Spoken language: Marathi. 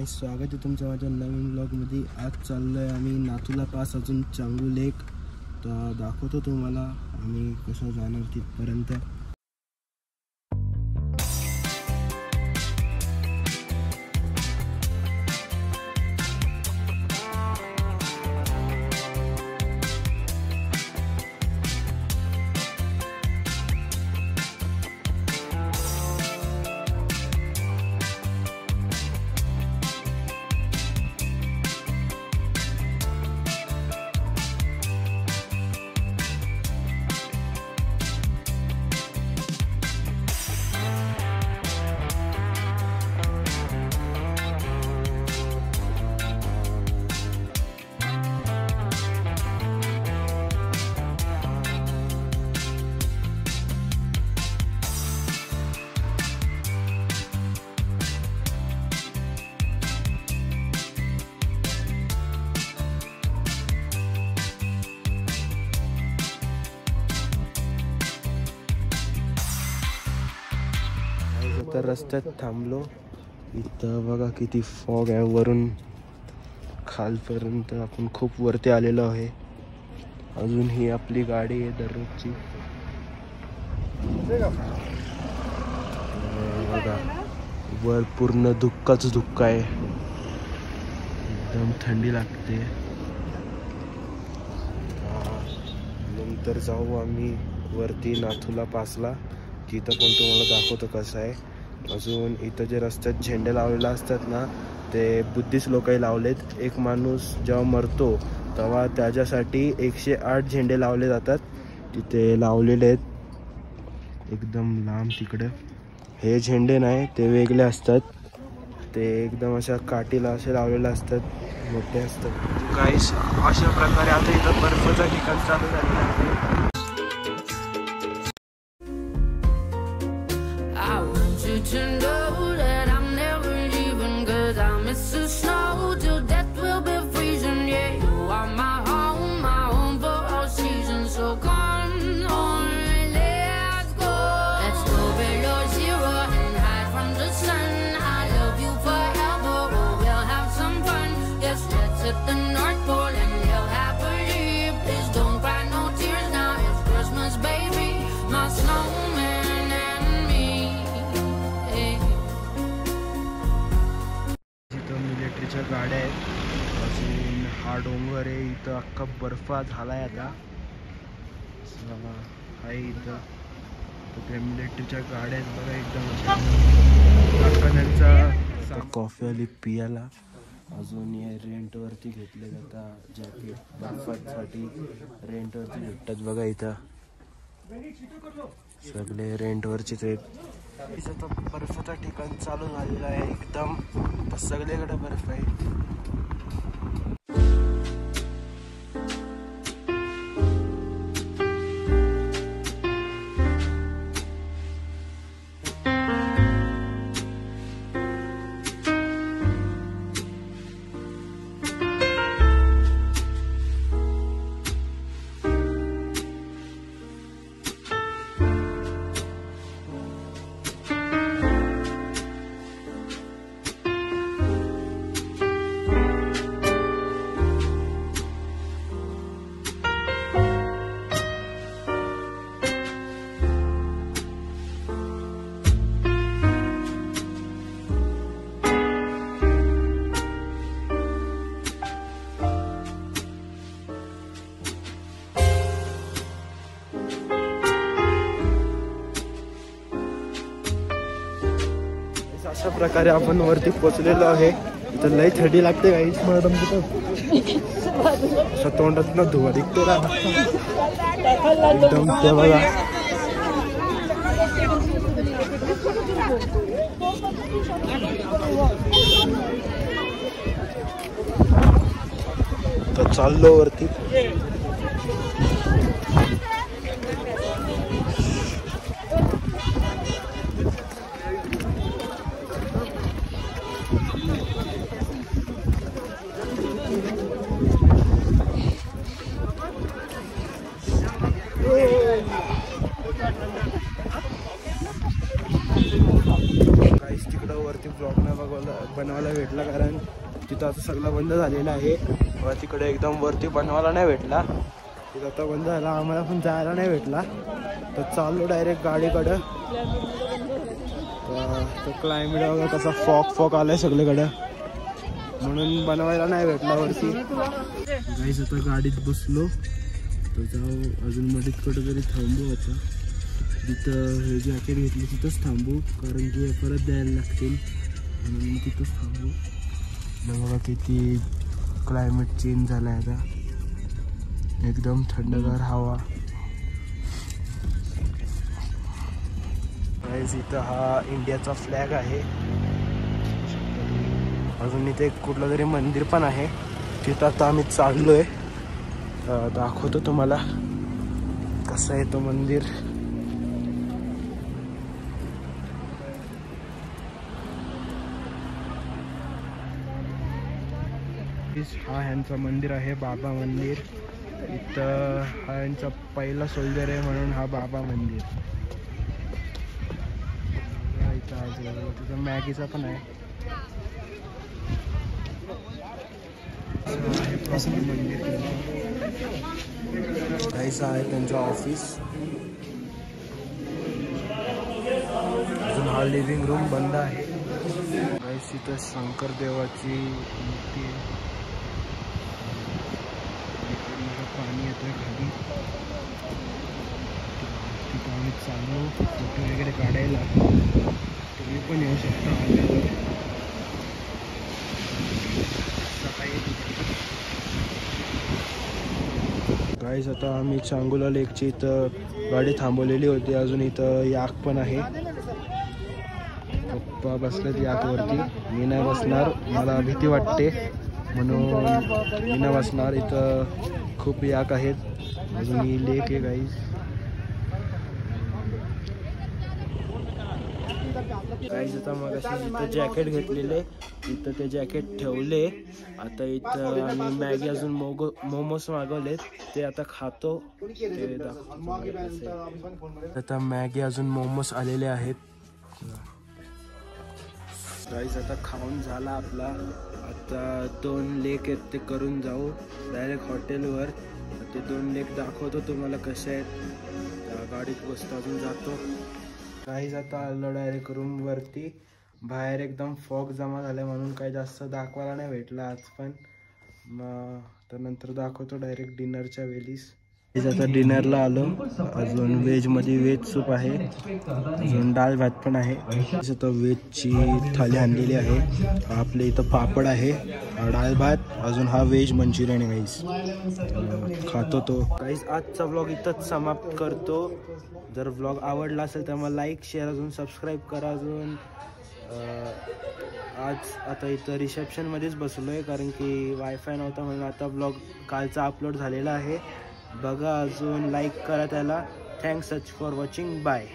स्वागत आहे तुमचं माझ्या नवीन ब्लॉगमध्ये। आज चाललोय आम्ही नाथुला पास अजून चांगू लेक, तर दाखवतो तुम्हाला आम्ही कसं जाणार तिथपर्यंत। तर रस्त्यात थांबलो, इथं बघा किती फॉग आहे, वरून खालपर्यंत आपण खूप वरती आलेलो आहे। अजून ही आपली गाडी आहे दररोजची, बघा वर पूर्ण धुक्काच धुक्का आहे, एकदम थंडी लागते। नंतर जाऊ आम्ही वरती नाथुला पासला, तिथं पण तुम्हाला दाखवतो कसं आहे। अजून इथं जे रस्त्यात झेंडे लावलेले असतात ना, ते बुद्धिस्ट लोकही लावलेत। एक माणूस जेव्हा मरतो तेव्हा त्याच्यासाठी 108 झेंडे लावले जातात, तिथे लावलेले आहेत एकदम लांब तिकडे। हे झेंडे नाही, ते वेगळे असतात, ते एकदम अशा काठीला असे लावलेले असतात, मोठे असतात। गाईस अशा प्रकारे आता इथं बर्फाचं ठिकाण चालू झालेलं आहे। To know that I'm never leaving, 'cause I miss the snow till death will be freezing. Yeah, you are my home for all seasons. So come on, let's go. Let's go below zero and hide from the sun. I love you forever, oh, we'll have some fun. Yes, let's hit the North Pole and live happily. Please don't cry no tears now, it's Christmas, baby. My snowman. मिलिटरीच्या गाड्या आहेत, अजून हा डोंगर आहे, इथं अख्खा बर्फा झालाय आता आहे इथं। तर त्या मिलिटरीच्या गाड्या आहेत बघा, एकदम अख्खा त्यांचा कॉफी आली पियाला। अजून हे रेंटवरती घेतले जातात जॅकेट, बर्फासाठी रेंटवरती भेटतात बघा इथं, सगळे रेंटवरचेच आहेत। इथं तर बर्फाचं ठिकाण चालू झालेलं आहे एकदम, सगळीकडे बर्फ आहे। अशा प्रकारे आपण वरती पोचलेलो आहे। इथं लई थंडी लागते गाईस, मॅडम तिथं तोंडात ना धुवा निघतो ना एकदम, ते बघा तर चाललो वरती। वरती ब्लॉग नाही बनवायला भेटला, कारण तिथं आता सगळं बंद झालेलं आहे. तिकडे एकदम वरती बनवायला नाही भेटला, तिथं आता बंद झाला. आम्हाला पण जायला नाही भेटला, तर चाललो डायरेक्ट गाडीकडं. तर क्लायमेट वगैरे कसा फॉग आलाय सगळीकडं, म्हणून बनवायला नाही भेटला वरती. गाईस आता गाडीत बसलो, तर जाऊ अजून मध्ये कुठेतरी थांबू. आता जिथं हे जॅकेट घेतली तिथंच थांबू, कारण की परत द्यायला लागतील, म्हणून तिथंच थांबू. बघा किती क्लायमेट चेंज झाला आहे आता, एकदम थंडगार हवा. इथं हा इंडियाचा फ्लॅग आहे. अजून इथे कुठलं तरी मंदिर पण आहे, तिथं आता आम्ही चाललोय. दाखवतो तुम्हाला कसं आहे तो मंदिर. हा ह्यांचं मंदिर आहे, बाबा मंदिर. इथं हा यांचा पहिला सोल्जर आहे, म्हणून हा बाबा मंदिर. इथं तिथं मॅगीचा पण आहे. मंदिर काहीच आहे त्यांचं ऑफिस. अजून हा लिव्हिंग रूम बंद आहे. गाईस इथं शंकर देवाची मूर्ती आहे. पाणी येतोय खाली, तिथं आम्ही चाललो फोटो वगैरे काढायला. तुम्ही पण येऊ शकता आल्यावर. गाईस आता आम्ही चांगुला लेकची इथं गाडी थांबवलेली होती. अजून इथं याक पण आहे. पप्पा बसलेत याकवरती, मी नाही बसणार, मला भीती वाटते म्हणून मी नाही बसणार. इथं खूप याक आहेत. अजून ही लेक आहे गाईस. गाईस आता मग इथं जॅकेट घेतलेले, इथं ते जॅकेट ठेवले. आता इथं आम्ही मॅगी अजून मोमोज मागवलेत, ते आता खातो. ते आता मॅगी अजून मोमोज आलेले आहेत. गाईस आता खाऊन झाला आपला. आता 2 लेक आहेत ते करून जाऊ डायरेक्ट हॉटेलवर. ते 2 लेक दाखवतो तुम्हाला कसे आहेत. गाडीत बसतो अजून जातो. गाईस आता आलो डायरेक्ट रूमवरती. बाहेर एकदम फॉग जमा झाला म्हणून काही जास्त दाखवायला नाही भेटलं आज पण. मग तर नंतर दाखवतो डायरेक्ट डिनरच्या वेळीस. आता डिनरला आलो. अजून व्हेजमध्ये व्हेज सूप आहे, अजून डाळ भात पण आहे. आता व्हेजची थाली आणलेली आहे. आपले इथं पापड आहे, डाळ भात, अजून हा व्हेज मंचुरियन आहे गाईस. खातो तो. गाईस आजचा व्लॉग इथंच समाप्त करतो. जर व्लॉग आवडला असेल तर मग लाईक शेअर अजून सबस्क्राईब करा. अजून आज आता इथं रिसेप्शनमध्येच बसलो आहे, कारण की वायफाय नव्हता म्हणून. आता व्लॉग कालचा अपलोड झालेला आहे, बघा अजून लाईक करा त्याला. Thanks for watching, bye.